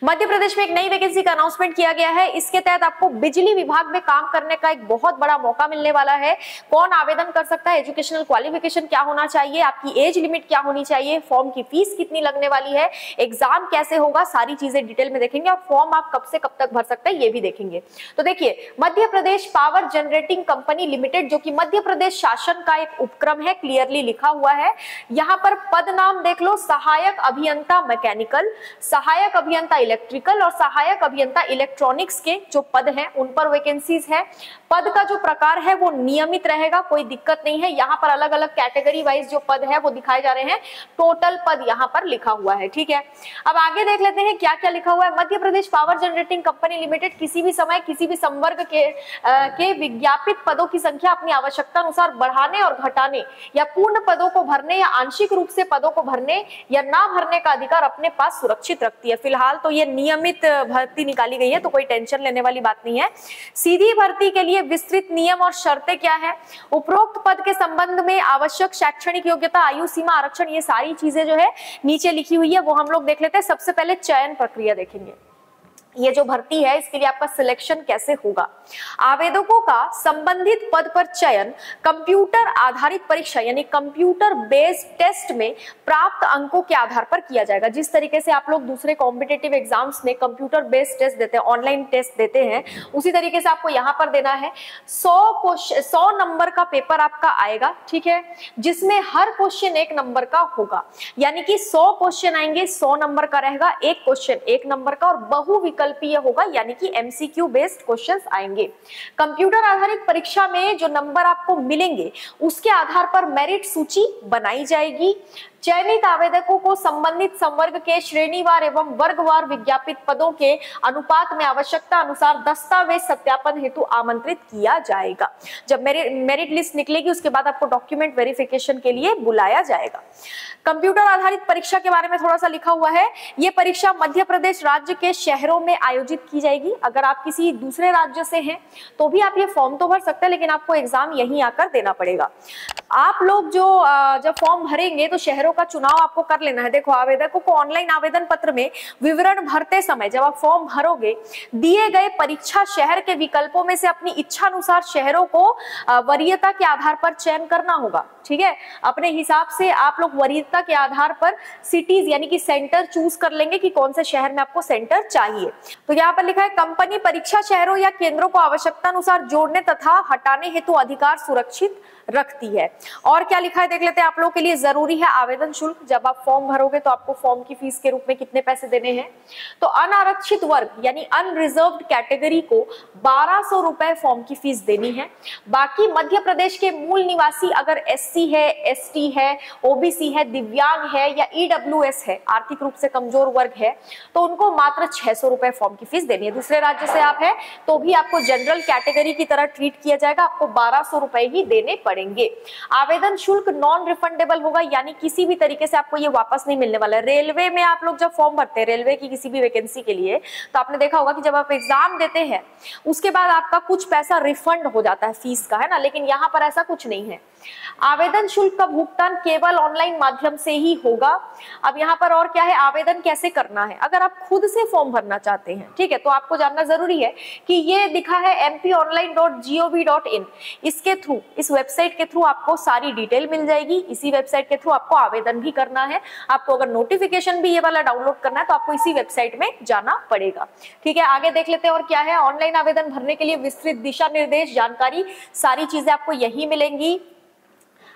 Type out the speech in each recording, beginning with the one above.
मध्य प्रदेश में एक नई वैकेंसी का अनाउंसमेंट किया गया है। इसके तहत आपको बिजली विभाग में काम करने का एक बहुत बड़ा मौका मिलने वाला है। कौन आवेदन कर सकता है, एजुकेशनल क्वालिफिकेशन क्या होना चाहिए, आपकी एज लिमिट क्या होनी चाहिए, फॉर्म की फीस कितनी लगने वाली है, एग्जाम कैसे होगा, सारी चीजें डिटेल में देखेंगे और फॉर्म आप कब से कब तक भर सकते हैं ये भी देखेंगे। तो देखिए, Madhya Pradesh power generating company limited, जो कि मध्य प्रदेश शासन का एक उपक्रम है, क्लियरली लिखा हुआ है। यहाँ पर पद नाम देख लो, सहायक अभियंता मैकेनिकल, सहायक अभियंता इलेक्ट्रिकल और सहायक अभियंता इलेक्ट्रॉनिक्स के जो पद हैं उन पर वैकेंसीज है। पद का जो प्रकार है वो नियमित रहेगा, कोई दिक्कत नहीं है। यहाँ पर अलग अलग कैटेगरी वाइज जो पद है वो दिखाए जा रहे हैं, टोटल पद यहाँ पर लिखा हुआ है। ठीक है, अब आगे देख लेते हैं क्या क्या लिखा हुआ है। Madhya Pradesh power generating company limited किसी भी समय किसी भी संवर्ग के विज्ञापित पदों की संख्या अपनी आवश्यकता अनुसार बढ़ाने और घटाने या पूर्ण पदों को भरने या आंशिक रूप से पदों को भरने या ना भरने का अधिकार अपने पास सुरक्षित रखती है। फिलहाल तो ये नियमित भर्ती निकाली गई है, तो कोई टेंशन लेने वाली बात नहीं है। सीधी भर्ती के लिए विस्तृत नियम और शर्तें क्या है, उपरोक्त पद के संबंध में आवश्यक शैक्षणिक योग्यता, आयु सीमा, आरक्षण, ये सारी चीजें जो है नीचे लिखी हुई है वो हम लोग देख लेते हैं। सबसे पहले चयन प्रक्रिया देखेंगे। ये जो भर्ती है इसके लिए आपका सिलेक्शन कैसे होगा। आवेदकों का संबंधित पद पर चयन कंप्यूटर आधारित परीक्षा यानी कंप्यूटर बेस्ड टेस्ट में प्राप्त अंकों के आधार पर किया जाएगा। जिस तरीके से आप लोग दूसरे कॉम्पिटिटिव एग्जाम्स में कंप्यूटर बेस्ड टेस्ट देते हैं, ऑनलाइन टेस्ट देते हैं, उसी तरीके से आपको यहाँ पर देना है। 100 नंबर का पेपर आपका आएगा, ठीक है, जिसमें हर क्वेश्चन 1 नंबर का होगा, यानी कि 100 क्वेश्चन आएंगे, 100 नंबर का रहेगा, एक क्वेश्चन 1 नंबर का और बहुविकल्पीय होगा, यानी कि एमसीक्यू बेस्ड क्वेश्चंस आएंगे। कंप्यूटर आधारित परीक्षा में जो नंबर आपको मिलेंगे उसके आधार पर मेरिट सूची बनाई जाएगी। चयनित आवेदकों को संबंधित संवर्ग के श्रेणीवार एवं वर्गवार विज्ञापित पदों के अनुपात में आवश्यकता अनुसार दस्तावेज सत्यापन हेतु आमंत्रित किया जाएगा। जब मेरिट लिस्ट निकलेगी उसके बाद आपको डॉक्यूमेंट वेरिफिकेशन के लिए बुलाया जाएगा। कंप्यूटर आधारित परीक्षा के बारे में थोड़ा सा लिखा हुआ है। यह परीक्षा मध्य प्रदेश राज्य के शहरों में आयोजित की जाएगी। अगर आप किसी दूसरे राज्य से हैं तो भी आप ये फॉर्म तो भर सकते हैं, लेकिन आपको एग्जाम यहीं आकर देना पड़ेगा। आप लोग जो जब फॉर्म भरेंगे तो शहरों का चुनाव आपको कर लेना है। देखो, आवेदकों को ऑनलाइन आवेदन पत्र में विवरण भरते समय जब आप फॉर्म भरोगे, दिए गए परीक्षा शहर के विकल्पों में से अपनी इच्छा अनुसार शहरों को वरीयता के आधार पर चयन करना होगा। ठीक है, अपने हिसाब से आप लोग वरीयता के आधार पर सिटीज यानी कि सेंटर चूज कर लेंगे कि कौन से शहर में आपको सेंटर चाहिए। तो यहाँ पर लिखा है, कंपनी परीक्षा शहरों या केंद्रों को आवश्यकता अनुसार जोड़ने तथा हटाने हेतु अधिकार सुरक्षित रखती है। और क्या लिखा है देख लेते हैं। आप लोगों के लिए जरूरी है आवेदन शुल्क। जब आप फॉर्म भरोगे तो आपको फॉर्म की फीस के रूप में कितने पैसे देने हैं। तो अनारक्षित वर्ग यानी अनरिजर्व्ड कैटेगरी को 1200 रुपए फॉर्म की फीस देनी है। बाकी मध्य प्रदेश के मूल निवासी अगर एससी है, एसटी है, ओबीसी है, दिव्यांग है या ईडब्ल्यूएस है, आर्थिक रूप से कमजोर वर्ग है, तो उनको मात्र 600 रुपए फॉर्म की फीस देनी है। दूसरे राज्य से आप है तो भी आपको जनरल कैटेगरी की तरह ट्रीट किया जाएगा, आपको 1200 रुपए ही देने पड़ेंगे। आवेदन शुल्क नॉन रिफंडेबल होगा, यानी किसी भी तरीके से आपको ये वापस नहीं मिलने वाला है। रेलवे में आप लोग जब फॉर्म भरते हैं रेलवे की किसी भी वैकेंसी के लिए, तो आपने देखा होगा कि जब आप एग्जाम देते हैं उसके बाद आपका कुछ पैसा रिफंड हो जाता है फीस का, है ना, लेकिन यहाँ पर ऐसा कुछ नहीं है। आवेदन शुल्क का भुगतान केवल ऑनलाइन माध्यम से ही होगा। अब यहाँ पर और क्या है, आवेदन कैसे करना है। अगर आप खुद से फॉर्म भरना चाहते हैं, ठीक है, तो आपको जानना जरूरी है कि ये लिखा है mponline.gov.in, इसके थ्रू, इस वेबसाइट के थ्रू आपको सारी डिटेल मिल जाएगी। इसी वेबसाइट के थ्रू आपको आवेदन भी करना है। आपको अगर नोटिफिकेशन भी ये वाला डाउनलोड करना है तो आपको इसी वेबसाइट में जाना पड़ेगा। ठीक है, आगे देख लेते हैं और क्या है। ऑनलाइन आवेदन भरने के लिए विस्तृत दिशा निर्देश, जानकारी, सारी चीजें आपको यही मिलेंगी।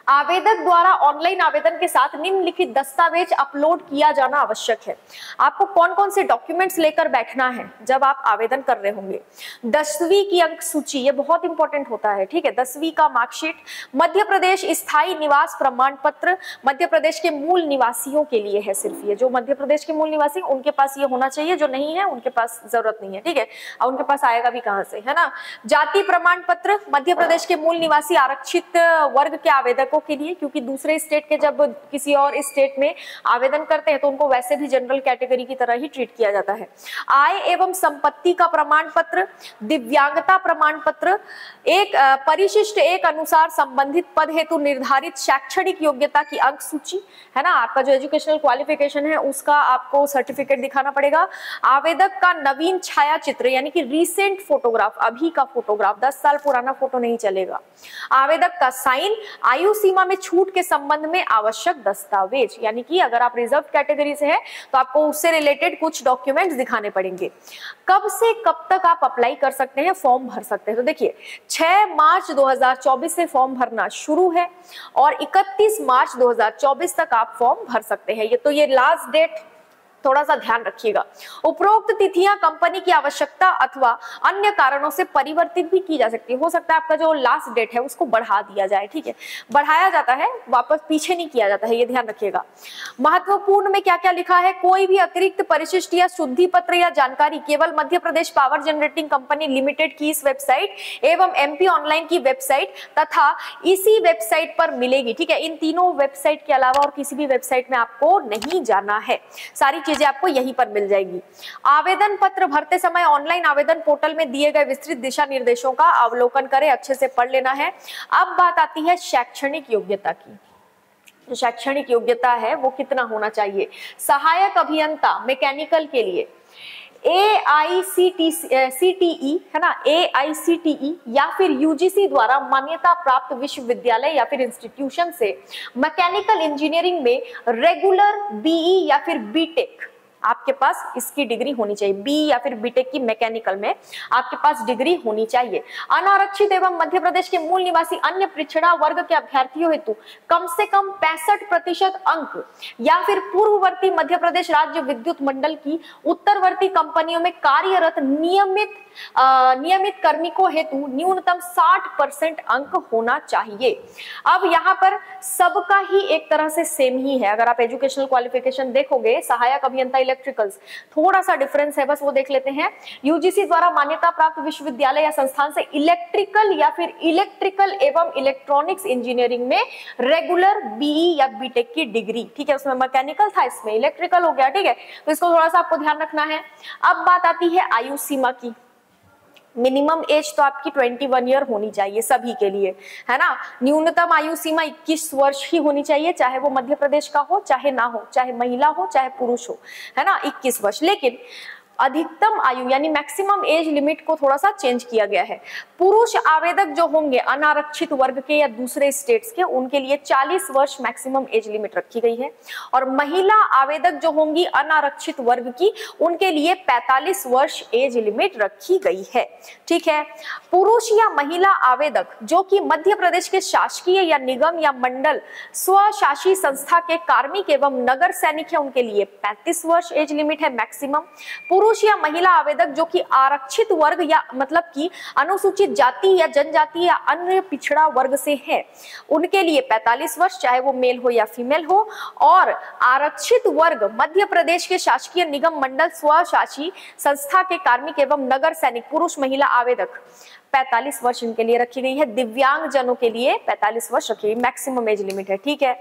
आवेदक द्वारा ऑनलाइन आवेदन के साथ निम्नलिखित दस्तावेज अपलोड किया जाना आवश्यक है। आपको कौन कौन से डॉक्यूमेंट्स लेकर बैठना है जब आप आवेदन कर रहे होंगे। 10वीं की अंक सूची, ये बहुत इंपॉर्टेंट होता है, ठीक है। 10वीं का मार्कशीट, मध्य प्रदेश स्थायी निवास प्रमाण पत्र, मध्य प्रदेश के मूल निवासियों के लिए है सिर्फ ये, जो मध्य प्रदेश के मूल निवासी उनके पास ये होना चाहिए, जो नहीं है उनके पास जरूरत नहीं है, ठीक है, और उनके पास आएगा भी कहां से, है ना। जाति प्रमाण पत्र, मध्य प्रदेश के मूल निवासी आरक्षित वर्ग के आवेदकों दिव्यांगों के लिए, क्योंकि दूसरे स्टेट के जब किसी और स्टेट में आवेदन करते हैं तो उनको वैसे भी जनरल कैटेगरी की तरह ही ट्रीट किया जाता है। आय एवं संपत्ति का प्रमाण पत्र, दिव्यांगता प्रमाण पत्र, एक परिशिष्ट एक अनुसार संबंधित पद हेतु निर्धारित शैक्षणिक योग्यता की अंक सूची, है ना, आपका जो एजुकेशनल क्वालिफिकेशन है उसका आपको सर्टिफिकेट दिखाना पड़ेगा। आवेदक का नवीन छायाचित्र यानी कि रीसेंट फोटोग्राफ, अभी का फोटोग्राफ, 10 साल पुराना फोटो नहीं चलेगा। आवेदक का साइन, आयु सीमा में छूट के संबंध में आवश्यक दस्तावेज, यानी कि अगर आप रिजर्व कैटेगरी से है तो आपको उससे रिलेटेड कुछ डॉक्यूमेंट्स दिखाने पड़ेंगे। कब से कब तक आप अप्लाई कर सकते हैं, फॉर्म भर सकते हैं, तो देखिए 6 मार्च 2024 से फॉर्म भरना शुरू है और 31 मार्च 2024 तक आप फॉर्म भर सकते हैं। ये लास्ट डेट थोड़ा सा ध्यान रखिएगा। उपरोक्त तिथियां कंपनी की आवश्यकता अथवा अन्य कारणों से परिवर्तित भी की जा सकती है। हो सकता है आपका जो लास्ट डेट है उसको बढ़ा दिया जाए, ठीक है, बढ़ाया जाता है, वापस पीछे नहीं किया जाता है, ये ध्यान रखिएगा। महत्वपूर्ण में क्या क्या लिखा है, कोई भी अतिरिक्त परिशिष्ट या शुद्धि पत्र या जानकारी केवल Madhya Pradesh power generating company limited की इस वेबसाइट एवं एमपी ऑनलाइन की वेबसाइट तथा इसी वेबसाइट पर मिलेगी, ठीक है। इन तीनों वेबसाइट के अलावा और किसी भी वेबसाइट में आपको नहीं जाना है, सारी चीजें आपको यहीं पर मिल जाएगी। आवेदन पत्र भरते समय ऑनलाइन आवेदन पोर्टल में दिए गए विस्तृत दिशा निर्देशों का अवलोकन करें, अच्छे से पढ़ लेना है। अब बात आती है शैक्षणिक योग्यता की। जो शैक्षणिक योग्यता है वो कितना होना चाहिए। सहायक अभियंता मैकेनिकल के लिए AICTE है ना, AICTE या फिर UGC द्वारा मान्यता प्राप्त विश्वविद्यालय या फिर इंस्टीट्यूशन से मैकेनिकल इंजीनियरिंग में रेगुलर BE या फिर बीटेक आपके पास इसकी डिग्री होनी चाहिए। बी या फिर बीटेक की मैकेनिकल में आपके पास डिग्री होनी चाहिए। अनारक्षित एवं मध्य प्रदेश के मूल निवासी अन्य पिछड़ा वर्ग के अभ्यर्थियों हेतु कम से कम 65% अंक या फिर पूर्ववर्ती मध्य प्रदेश राज्य विद्युत मंडल की उत्तरवर्ती कंपनियों में कार्यरत नियमित कार्मिकों हेतु न्यूनतम 60% अंक होना चाहिए। अब यहाँ पर सबका ही एक तरह से सेम ही है। अगर आप एजुकेशनल क्वालिफिकेशन देखोगे, सहायक अभियंता इलेक्ट्रिकल्स, थोड़ा सा डिफरेंस है, बस वो देख लेते हैं। यूजीसी द्वारा मान्यता प्राप्त विश्वविद्यालय या संस्थान से इलेक्ट्रिकल या फिर इलेक्ट्रिकल एवं इलेक्ट्रॉनिक्स इंजीनियरिंग में रेगुलर बीई या बीटेक की डिग्री, ठीक है। उसमें मैकेनिकल था, इसमें इलेक्ट्रिकल हो गया, ठीक है। तो इसको थोड़ा सा आपको ध्यान रखना है। अब बात आती है आयु सीमा की। मिनिमम एज तो आपकी 21 ईयर होनी चाहिए सभी के लिए, है ना। न्यूनतम आयु सीमा 21 वर्ष ही होनी चाहिए, चाहे वो मध्य प्रदेश का हो चाहे ना हो, चाहे महिला हो चाहे पुरुष हो, है ना, 21 वर्ष। लेकिन अधिकतम आयु यानी मैक्सिमम एज लिमिट को थोड़ा सा चेंज किया गया है। पुरुष आवेदक जो होंगे अनारक्षित वर्ग के या दूसरे स्टेट्स के, उनके लिए 40 वर्ष मैक्सिमम एज लिमिट रखी गई है और महिला आवेदक जो होंगी अनारक्षित वर्ग की, उनके लिए 45 वर्ष एज लिमिट रखी गई है, ठीक है। पुरुष या महिला आवेदक जो कि मध्य प्रदेश के शासकीय या निगम या मंडल स्वशासी संस्था के कार्मिक एवं नगर सैनिक है, उनके लिए 35 वर्ष एज लिमिट है मैक्सिमम। पुरुष या महिला आवेदक जो कि आरक्षित वर्ग या मतलब कि अनुसूचित जाति या जनजाति या अन्य पिछड़ा वर्ग से है, उनके लिए 45 वर्ष, चाहे वो मेल हो या फीमेल हो। और आरक्षित वर्ग मध्य प्रदेश के शासकीय निगम मंडल स्वशासी संस्था के कार्मिक एवं नगर सैनिक पुरुष महिला आवेदक 45 वर्ष इनके लिए रखी गई है। दिव्यांग जनों के लिए 45 वर्ष रखी गई, मैक्सिमम एज लिमिट है, ठीक है।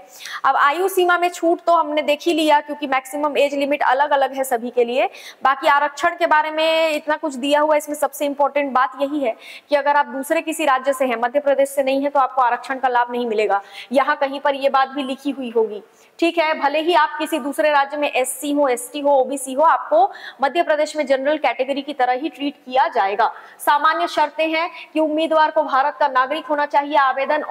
अब आयु सीमा में छूट तो हमने देख ही लिया, क्योंकि मैक्सिमम एज लिमिट अलग अलग है सभी के लिए। बाकी आरक्षण के बारे में इतना कुछ दिया हुआ है, इसमें सबसे इंपॉर्टेंट बात यही है कि अगर आप दूसरे किसी राज्य से हैं, मध्य प्रदेश से नहीं है, तो आपको आरक्षण का लाभ नहीं मिलेगा। यहाँ कहीं पर ये बात भी लिखी हुई होगी, ठीक है। भले ही आप किसी दूसरे राज्य में SC हो, ST हो, OBC हो, आपको मध्य प्रदेश में जनरल कैटेगरी की तरह ही ट्रीट किया जाएगा। सामान्य शर्तें हैं कि उम्मीदवार को भारत का नागरिक होना चाहिए। आवेदक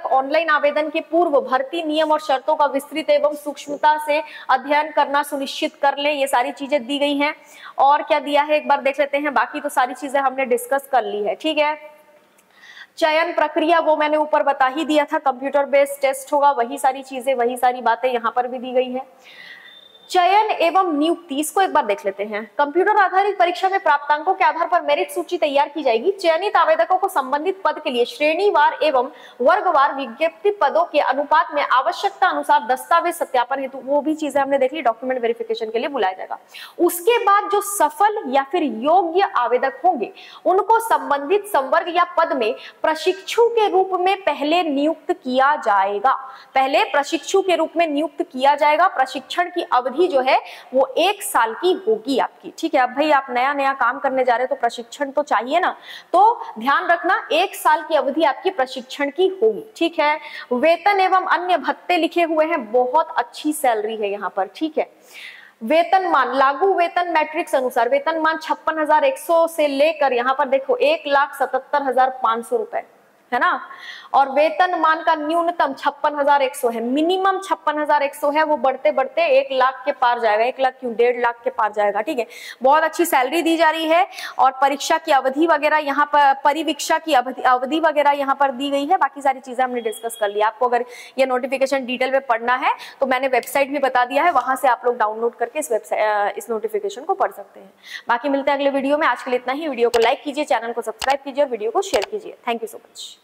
ऑनलाइन आवेदन के पूर्व भर्ती नियम और शर्तों का विस्तृत एवं सूक्ष्मता से अध्ययन करना सुनिश्चित कर ले। ये सारी चीजें दी गई हैं। और क्या दिया है एक बार देख लेते हैं, बाकी तो सारी चीजें हमने डिस्कस कर ली है, ठीक है। चयन प्रक्रिया वो मैंने ऊपर बता ही दिया था, कंप्यूटर बेस्ड टेस्ट होगा, वही सारी चीजें, वही सारी बातें यहाँ पर भी दी गई है। चयन एवं नियुक्ति, इसको एक बार देख लेते हैं। कंप्यूटर आधारित परीक्षा में प्राप्तांकों के आधार पर मेरिट सूची तैयार की जाएगी। चयनित आवेदकों को संबंधित पद के लिए श्रेणीवार एवं वर्गवार विज्ञप्ति पदों के अनुपात में आवश्यकता अनुसार दस्तावेज सत्यापन हेतु, वो भी चीजें हमने देख ली, डॉक्यूमेंट वेरिफिकेशन के लिए बुलाया जाएगा। उसके बाद जो सफल या फिर योग्य आवेदक होंगे उनको संबंधित संवर्ग या पद में प्रशिक्षु के रूप में पहले नियुक्त किया जाएगा। पहले प्रशिक्षु के रूप में नियुक्त किया जाएगा। प्रशिक्षण की अवधि जो है वो 1 साल की होगी आपकी, ठीक है। अब भाई आप नया नया काम करने जा रहे हो तो प्रशिक्षण तो चाहिए ना, तो ध्यान रखना 1 साल की अवधि आपकी प्रशिक्षण की होगी, ठीक है। वेतन एवं अन्य भत्ते लिखे हुए हैं, बहुत अच्छी सैलरी है यहाँ पर, ठीक है। वेतनमान, लागू वेतन मैट्रिक्स अनुसार वेतनमान 56,100 से लेकर यहाँ पर देखो 1,77,500 रुपए है ना। और वेतनमान का न्यूनतम 56,100 है, मिनिमम 56,100 है, वो बढ़ते बढ़ते 1 लाख के पार जाएगा, 1 लाख क्यों 1.5 लाख के पार जाएगा, ठीक है। बहुत अच्छी सैलरी दी जा रही है और परीक्षा की अवधि वगैरह यहाँ पर, परिवीक्षा की अवधि वगैरह यहाँ पर दी गई है। बाकी सारी चीजें हमने डिस्कस कर लिया। आपको अगर ये नोटिफिकेशन डिटेल में पढ़ना है तो मैंने वेबसाइट भी बता दिया है, वहां से आप लोग डाउनलोड करके इस नोटिफिकेशन को पढ़ सकते हैं। बाकी मिलते हैं अगले वीडियो में। आज के लिए इतना ही। वीडियो को लाइक कीजिए, चैनल को सब्सक्राइब कीजिए और वीडियो को शेयर कीजिए। Thank you so much.